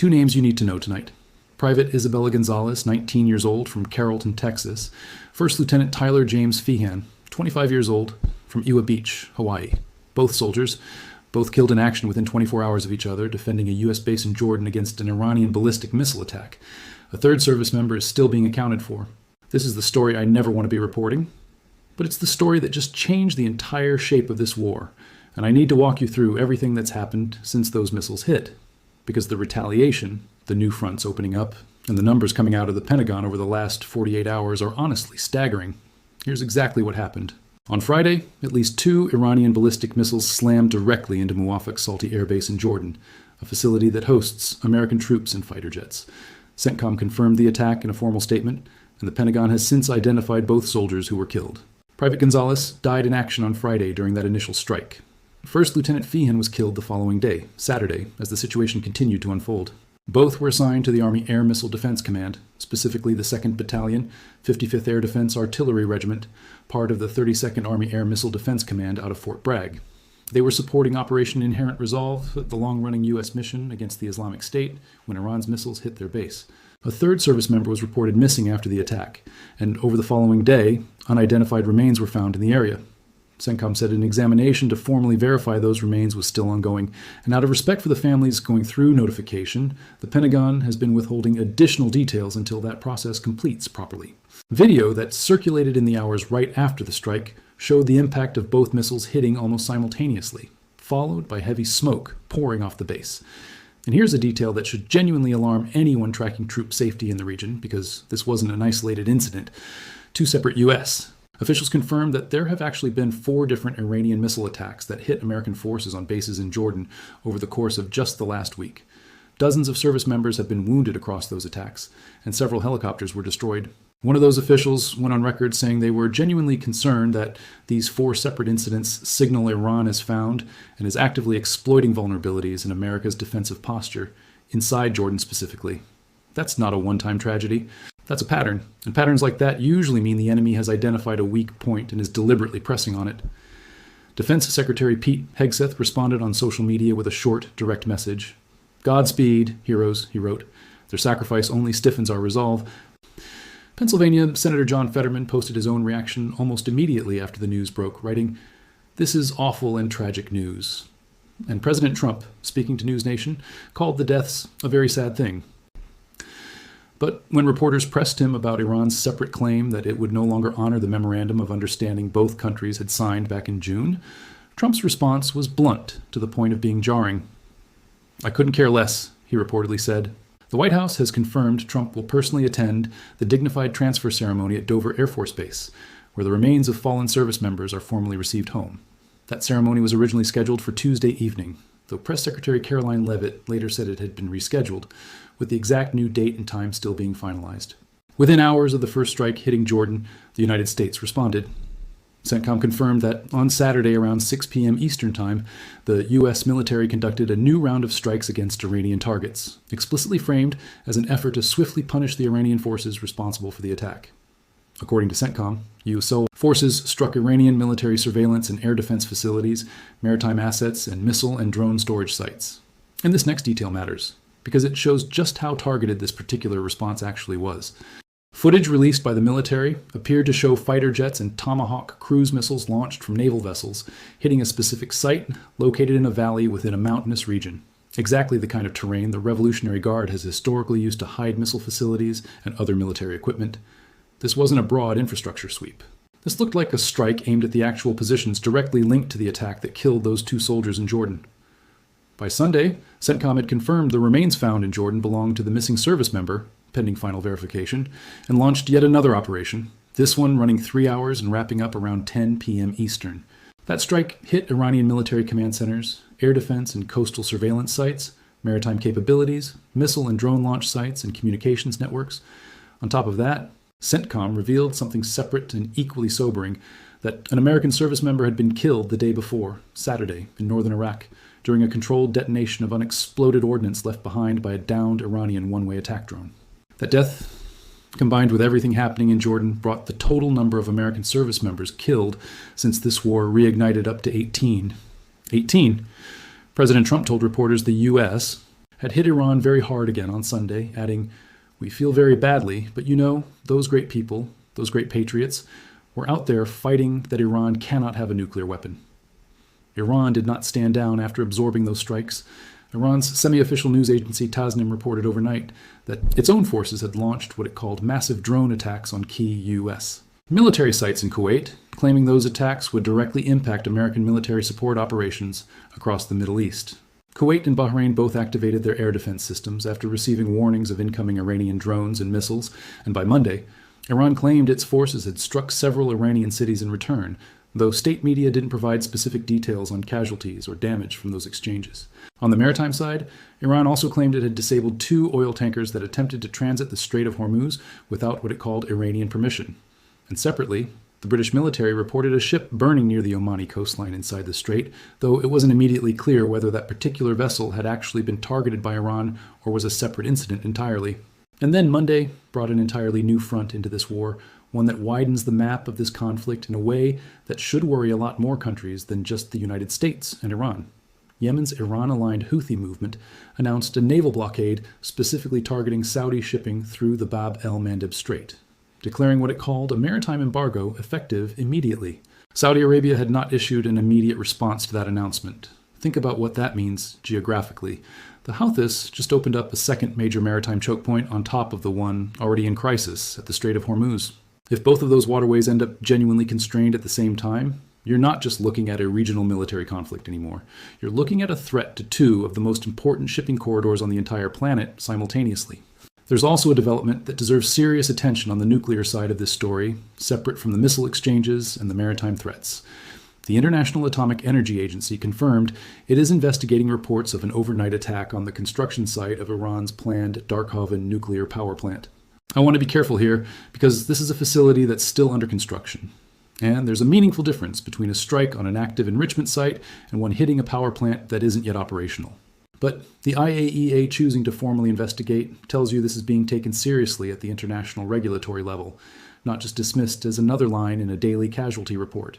Two names you need to know tonight. Private Isabella Gonzales, 19 years old, from Carrollton, Texas. First Lieutenant Tyler James Feehan, 25 years old, from Iwa Beach, Hawaii. Both soldiers, both killed in action within 24 hours of each other, defending a U.S. base in Jordan against an Iranian ballistic missile attack. A third service member is still being accounted for. This is the story I never want to be reporting, but it's the story that just changed the entire shape of this war. And I need to walk you through everything that's happened since those missiles hit. Because the retaliation, the new fronts opening up, and the numbers coming out of the Pentagon over the last 48 hours are honestly staggering. Here's exactly what happened. On Friday, at least 2 Iranian ballistic missiles slammed directly into Muwaffaq Salti Air Base in Jordan, a facility that hosts American troops and fighter jets. CENTCOM confirmed the attack in a formal statement, and the Pentagon has since identified both soldiers who were killed. Private Gonzales died in action on Friday during that initial strike. First Lieutenant Feehan was killed the following day, Saturday, as the situation continued to unfold. Both were assigned to the Army Air Missile Defense Command, specifically the 2nd Battalion, 55th Air Defense Artillery Regiment, part of the 32nd Army Air Missile Defense Command out of Fort Bragg. They were supporting Operation Inherent Resolve, the long-running U.S. mission against the Islamic State, when Iran's missiles hit their base. A third service member was reported missing after the attack, and over the following day, unidentified remains were found in the area. CENTCOM said an examination to formally verify those remains was still ongoing, and out of respect for the families going through notification, the Pentagon has been withholding additional details until that process completes properly. Video that circulated in the hours right after the strike showed the impact of both missiles hitting almost simultaneously, followed by heavy smoke pouring off the base. And here's a detail that should genuinely alarm anyone tracking troop safety in the region, because this wasn't an isolated incident. 2 separate U.S. Officials confirmed that there have actually been 4 different Iranian missile attacks that hit American forces on bases in Jordan over the course of just the last week. Dozens of service members have been wounded across those attacks, and several helicopters were destroyed. One of those officials went on record saying they were genuinely concerned that these 4 separate incidents signal Iran is found and is actively exploiting vulnerabilities in America's defensive posture, inside Jordan specifically. That's not a one-time tragedy. That's a pattern, and patterns like that usually mean the enemy has identified a weak point and is deliberately pressing on it. Defense Secretary Pete Hegseth responded on social media with a short, direct message. "Godspeed, heroes," he wrote. "Their sacrifice only stiffens our resolve." Pennsylvania Senator John Fetterman posted his own reaction almost immediately after the news broke, writing, "This is awful and tragic news." And President Trump, speaking to News Nation, called the deaths a very sad thing. But when reporters pressed him about Iran's separate claim that it would no longer honor the memorandum of understanding both countries had signed back in June, Trump's response was blunt to the point of being jarring. "I couldn't care less," he reportedly said. The White House has confirmed Trump will personally attend the dignified transfer ceremony at Dover Air Force Base, where the remains of fallen service members are formally received home. That ceremony was originally scheduled for Tuesday evening, though Press Secretary Caroline Leavitt later said it had been rescheduled, with the exact new date and time still being finalized. Within hours of the first strike hitting Jordan, the United States responded. CENTCOM confirmed that on Saturday around 6 p.m. Eastern Time, the U.S. military conducted a new round of strikes against Iranian targets, explicitly framed as an effort to swiftly punish the Iranian forces responsible for the attack. According to CENTCOM, U.S. forces struck Iranian military surveillance and air defense facilities, maritime assets, and missile and drone storage sites. And this next detail matters, because it shows just how targeted this particular response actually was. Footage released by the military appeared to show fighter jets and Tomahawk cruise missiles launched from naval vessels, hitting a specific site located in a valley within a mountainous region. Exactly the kind of terrain the Revolutionary Guard has historically used to hide missile facilities and other military equipment. This wasn't a broad infrastructure sweep. This looked like a strike aimed at the actual positions directly linked to the attack that killed those 2 soldiers in Jordan. By Sunday, CENTCOM had confirmed the remains found in Jordan belonged to the missing service member, pending final verification, and launched yet another operation, this one running 3 hours and wrapping up around 10 p.m. Eastern. That strike hit Iranian military command centers, air defense and coastal surveillance sites, maritime capabilities, missile and drone launch sites, and communications networks. On top of that, CENTCOM revealed something separate and equally sobering, that an American service member had been killed the day before, Saturday, in northern Iraq, during a controlled detonation of unexploded ordnance left behind by a downed Iranian one-way attack drone. That death, combined with everything happening in Jordan, brought the total number of American service members killed since this war reignited up to 18. 18? President Trump told reporters the U.S. had hit Iran very hard again on Sunday, adding, "We feel very badly, but you know, those great people, those great patriots, were out there fighting that Iran cannot have a nuclear weapon." Iran did not stand down after absorbing those strikes. Iran's semi-official news agency Tasnim reported overnight that its own forces had launched what it called massive drone attacks on key U.S. military sites in Kuwait, claiming those attacks would directly impact American military support operations across the Middle East. Kuwait and Bahrain both activated their air defense systems after receiving warnings of incoming Iranian drones and missiles, and by Monday, Iran claimed its forces had struck several Iranian cities in return, though state media didn't provide specific details on casualties or damage from those exchanges. On the maritime side, Iran also claimed it had disabled 2 oil tankers that attempted to transit the Strait of Hormuz without what it called Iranian permission. And separately, the British military reported a ship burning near the Omani coastline inside the strait, though it wasn't immediately clear whether that particular vessel had actually been targeted by Iran or was a separate incident entirely. And then Monday brought an entirely new front into this war, one that widens the map of this conflict in a way that should worry a lot more countries than just the United States and Iran. Yemen's Iran-aligned Houthi movement announced a naval blockade specifically targeting Saudi shipping through the Bab el-Mandeb Strait, declaring what it called a maritime embargo effective immediately. Saudi Arabia had not issued an immediate response to that announcement. Think about what that means geographically. The Houthis just opened up a second major maritime choke point on top of the one already in crisis at the Strait of Hormuz. If both of those waterways end up genuinely constrained at the same time, you're not just looking at a regional military conflict anymore. You're looking at a threat to 2 of the most important shipping corridors on the entire planet simultaneously. There's also a development that deserves serious attention on the nuclear side of this story, separate from the missile exchanges and the maritime threats. The International Atomic Energy Agency confirmed it is investigating reports of an overnight attack on the construction site of Iran's planned Darkhovin nuclear power plant. I want to be careful here because this is a facility that's still under construction. And there's a meaningful difference between a strike on an active enrichment site and one hitting a power plant that isn't yet operational. But the IAEA choosing to formally investigate tells you this is being taken seriously at the international regulatory level, not just dismissed as another line in a daily casualty report.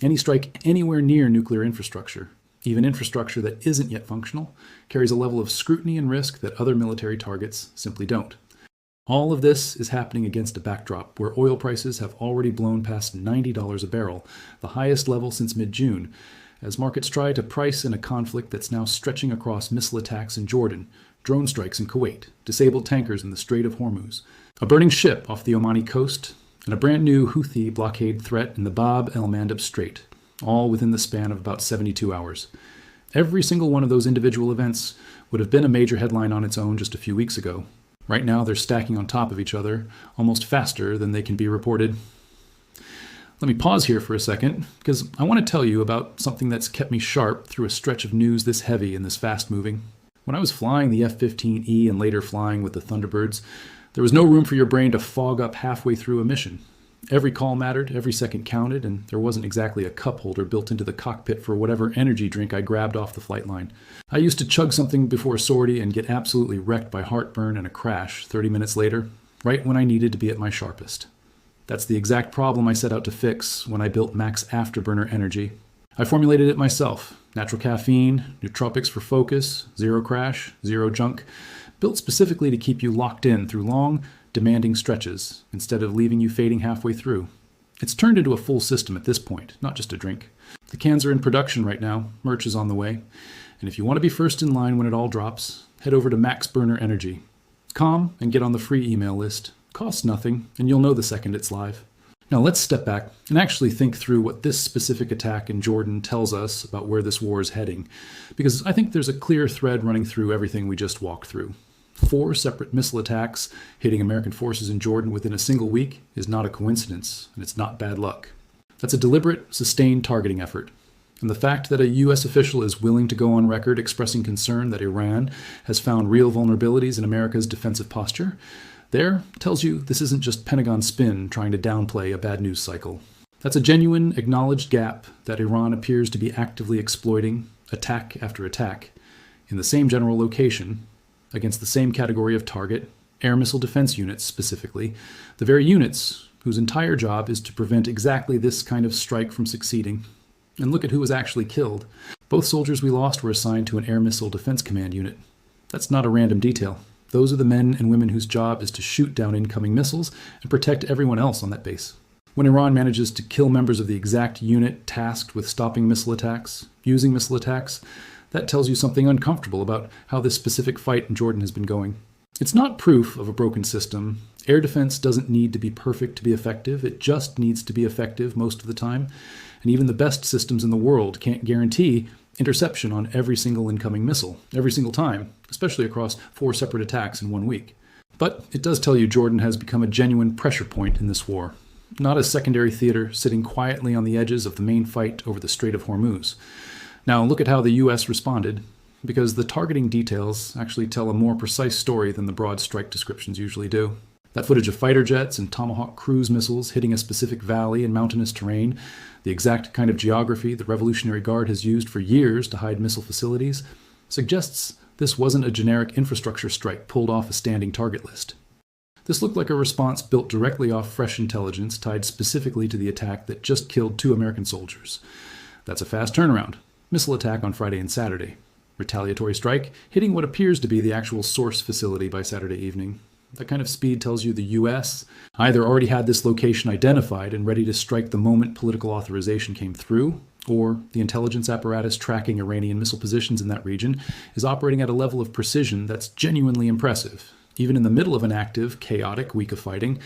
Any strike anywhere near nuclear infrastructure, even infrastructure that isn't yet functional, carries a level of scrutiny and risk that other military targets simply don't. All of this is happening against a backdrop where oil prices have already blown past $90 a barrel, the highest level since mid-June, as markets try to price in a conflict that's now stretching across missile attacks in Jordan, drone strikes in Kuwait, disabled tankers in the Strait of Hormuz, a burning ship off the Omani coast, and a brand new Houthi blockade threat in the Bab el-Mandeb Strait, all within the span of about 72 hours. Every single one of those individual events would have been a major headline on its own just a few weeks ago. Right now, they're stacking on top of each other, almost faster than they can be reported. Let me pause here for a second, because I want to tell you about something that's kept me sharp through a stretch of news this heavy and this fast-moving. When I was flying the F-15E and later flying with the Thunderbirds, there was no room for your brain to fog up halfway through a mission. Every call mattered, every second counted, and there wasn't exactly a cup holder built into the cockpit for whatever energy drink I grabbed off the flight line. I used to chug something before a sortie and get absolutely wrecked by heartburn and a crash 30 minutes later, right when I needed to be at my sharpest. That's the exact problem I set out to fix when I built Max Afterburner Energy. I formulated it myself. Natural caffeine, nootropics for focus, zero crash, zero junk, built specifically to keep you locked in through long, demanding stretches, instead of leaving you fading halfway through. It's turned into a full system at this point, not just a drink. The cans are in production right now, merch is on the way, and if you want to be first in line when it all drops, head over to Max Burner Energy. Com and get on the free email list. Costs nothing, and you'll know the second it's live. Now let's step back and actually think through what this specific attack in Jordan tells us about where this war is heading, because I think there's a clear thread running through everything we just walked through. 4 separate missile attacks hitting American forces in Jordan within a single week is not a coincidence, and it's not bad luck. That's a deliberate, sustained targeting effort. And the fact that a U.S. official is willing to go on record expressing concern that Iran has found real vulnerabilities in America's defensive posture, there tells you this isn't just Pentagon spin trying to downplay a bad news cycle. That's a genuine, acknowledged gap that Iran appears to be actively exploiting, attack after attack, in the same general location, against the same category of target, air missile defense units specifically, the very units whose entire job is to prevent exactly this kind of strike from succeeding. And look at who was actually killed. Both soldiers we lost were assigned to an air missile defense command unit. That's not a random detail. Those are the men and women whose job is to shoot down incoming missiles and protect everyone else on that base. When Iran manages to kill members of the exact unit tasked with stopping missile attacks, using missile attacks, that tells you something uncomfortable about how this specific fight in Jordan has been going. It's not proof of a broken system. Air defense doesn't need to be perfect to be effective. It just needs to be effective most of the time. And even the best systems in the world can't guarantee interception on every single incoming missile, every single time, especially across 4 separate attacks in 1 week. But it does tell you Jordan has become a genuine pressure point in this war, not a secondary theater sitting quietly on the edges of the main fight over the Strait of Hormuz. Now look at how the US responded, because the targeting details actually tell a more precise story than the broad strike descriptions usually do. That footage of fighter jets and Tomahawk cruise missiles hitting a specific valley and mountainous terrain, the exact kind of geography the Revolutionary Guard has used for years to hide missile facilities, suggests this wasn't a generic infrastructure strike pulled off a standing target list. This looked like a response built directly off fresh intelligence tied specifically to the attack that just killed 2 American soldiers. That's a fast turnaround. Missile attack on Friday and Saturday. Retaliatory strike, hitting what appears to be the actual source facility by Saturday evening. That kind of speed tells you the US either already had this location identified and ready to strike the moment political authorization came through, or the intelligence apparatus tracking Iranian missile positions in that region is operating at a level of precision that's genuinely impressive, even in the middle of an active, chaotic week of fighting.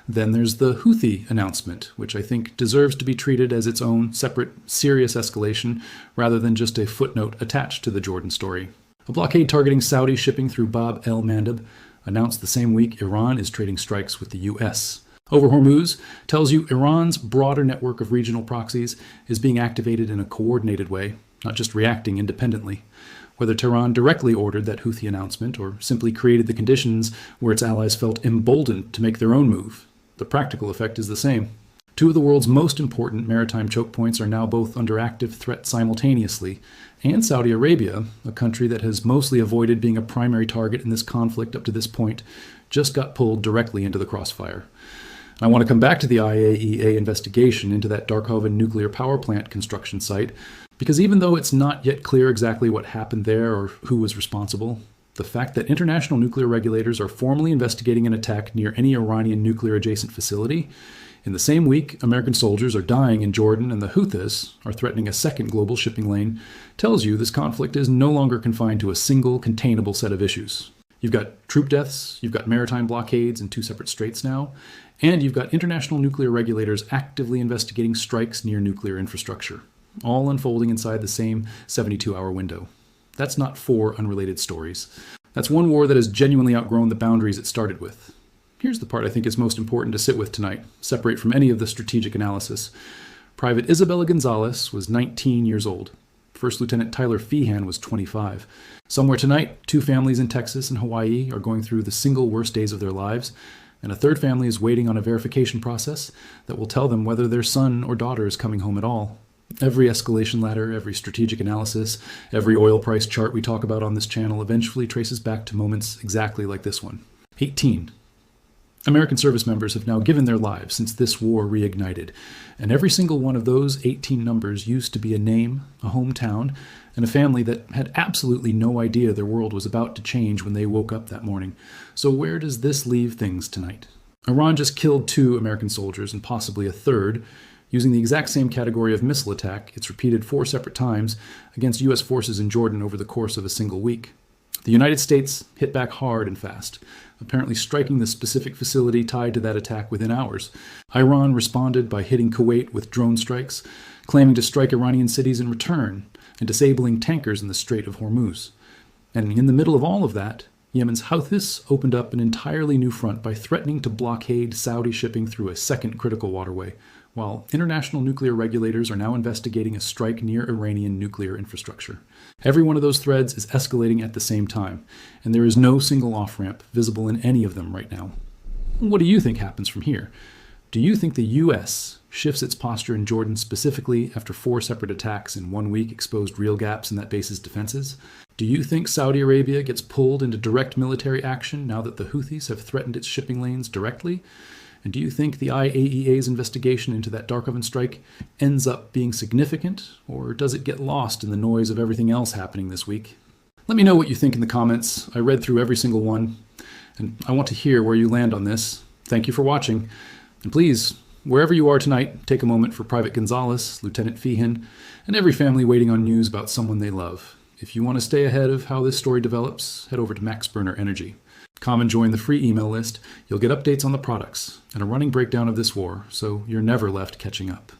Then there's the Houthi announcement, which I think deserves to be treated as its own separate, serious escalation rather than just a footnote attached to the Jordan story. A blockade targeting Saudi shipping through Bab el-Mandeb, announced the same week Iran is trading strikes with the US. Over Hormuz tells you Iran's broader network of regional proxies is being activated in a coordinated way, not just reacting independently. Whether Tehran directly ordered that Houthi announcement or simply created the conditions where its allies felt emboldened to make their own move, the practical effect is the same. 2 of the world's most important maritime choke points are now both under active threat simultaneously, and Saudi Arabia, a country that has mostly avoided being a primary target in this conflict up to this point, just got pulled directly into the crossfire. I want to come back to the IAEA investigation into that Darkhovin nuclear power plant construction site, because even though it's not yet clear exactly what happened there or who was responsible, the fact that international nuclear regulators are formally investigating an attack near any Iranian nuclear-adjacent facility, in the same week American soldiers are dying in Jordan and the Houthis are threatening a second global shipping lane, tells you this conflict is no longer confined to a single containable set of issues. You've got troop deaths, you've got maritime blockades in 2 separate straits now, and you've got international nuclear regulators actively investigating strikes near nuclear infrastructure, all unfolding inside the same 72-hour window. That's not 4 unrelated stories. That's one war that has genuinely outgrown the boundaries it started with. Here's the part I think is most important to sit with tonight, separate from any of the strategic analysis. Private Isabella Gonzales was 19 years old. First Lieutenant Tyler Feehan was 25. Somewhere tonight, 2 families in Texas and Hawaii are going through the single worst days of their lives, and a 3rd family is waiting on a verification process that will tell them whether their son or daughter is coming home at all. Every escalation ladder, every strategic analysis, every oil price chart we talk about on this channel eventually traces back to moments exactly like this one. 18. American service members have now given their lives since this war reignited, and every single one of those 18 numbers used to be a name, a hometown, and a family that had absolutely no idea their world was about to change when they woke up that morning. So where does this leave things tonight? Iran just killed 2 American soldiers and possibly a 3rd, using the exact same category of missile attack it's repeated 4 separate times against U.S. forces in Jordan over the course of a single week. The United States hit back hard and fast, apparently striking the specific facility tied to that attack within hours. Iran responded by hitting Kuwait with drone strikes, claiming to strike Iranian cities in return, and disabling tankers in the Strait of Hormuz. And in the middle of all of that, Yemen's Houthis opened up an entirely new front by threatening to blockade Saudi shipping through a second critical waterway, while international nuclear regulators are now investigating a strike near Iranian nuclear infrastructure. Every one of those threads is escalating at the same time, and there is no single off-ramp visible in any of them right now. What do you think happens from here? Do you think the U.S. shifts its posture in Jordan specifically after 4 separate attacks in 1 week exposed real gaps in that base's defenses? Do you think Saudi Arabia gets pulled into direct military action now that the Houthis have threatened its shipping lanes directly? And do you think the IAEA's investigation into that Darkhovin strike ends up being significant, or does it get lost in the noise of everything else happening this week? Let me know what you think in the comments. I read through every single one, and I want to hear where you land on this. Thank you for watching. And please, wherever you are tonight, take a moment for Private Gonzales, Lieutenant Feehan, and every family waiting on news about someone they love. If you want to stay ahead of how this story develops, head over to Max Burner Energy. Come and join the free email list. You'll get updates on the products and a running breakdown of this war, so you're never left catching up.